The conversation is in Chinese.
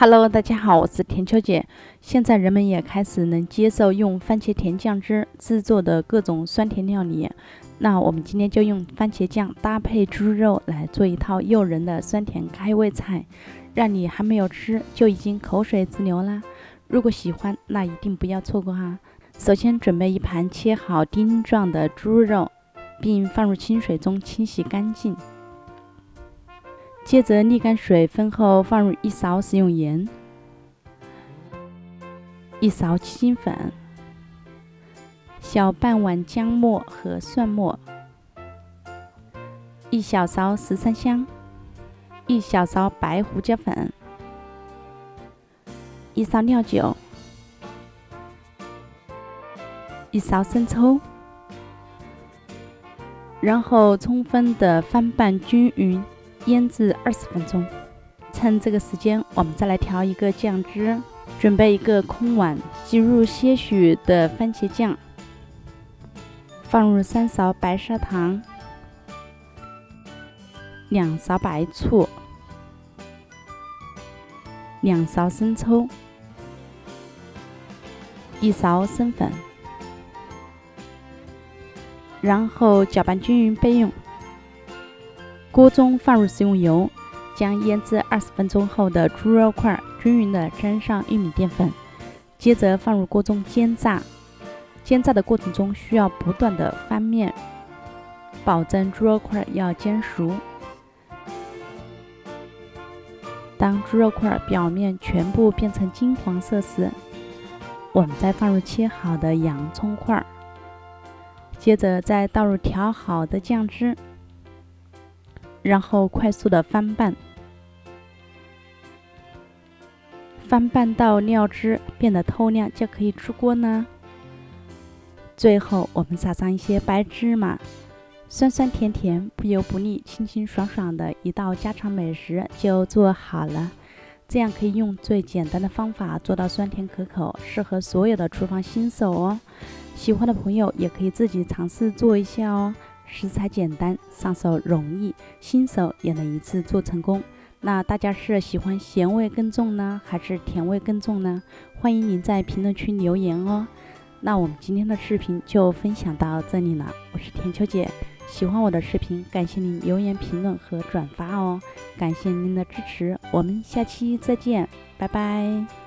Hello，大家好，我是田秋姐。现在人们也开始能接受用番茄甜酱汁制作的各种酸甜料理。那我们今天就用番茄酱搭配猪肉来做一套诱人的酸甜开胃菜，让你还没有吃就已经口水直流啦。如果喜欢，那一定不要错过哈。首先准备一盘切好丁状的猪肉，并放入清水中清洗干净。接着沥干水分后，放入1勺食用盐、1勺七星粉、小半碗姜末和蒜末、1小勺十三香、1小勺白胡椒粉、1勺料酒、1勺生抽，然后充分的翻拌均匀。腌制20分钟。趁这个时间，我们再来调一个酱汁。准备一个空碗，挤入些许的番茄酱，放入3勺白砂糖、2勺白醋、2勺生抽、1勺生粉，然后搅拌均匀备用。锅中放入食用油，将腌制20分钟后的猪肉块均匀地沾上玉米淀粉，接着放入锅中煎炸。煎炸的过程中需要不断地翻面，保证猪肉块要煎熟。当猪肉块表面全部变成金黄色时，我们再放入切好的洋葱块，接着再倒入调好的酱汁，然后快速的翻拌，翻拌到料汁变得透亮就可以出锅呢。最后我们撒上一些白芝麻，酸酸甜甜，不油不腻，清清爽爽的一道家常美食就做好了。这样可以用最简单的方法做到酸甜可口，适合所有的厨房新手哦。喜欢的朋友也可以自己尝试做一下哦。食材简单，上手容易，新手也能一次做成功。那大家是喜欢咸味更重呢，还是甜味更重呢？欢迎您在评论区留言哦。那我们今天的视频就分享到这里了，我是田秋姐。喜欢我的视频，感谢您留言评论和转发哦，感谢您的支持，我们下期再见，拜拜。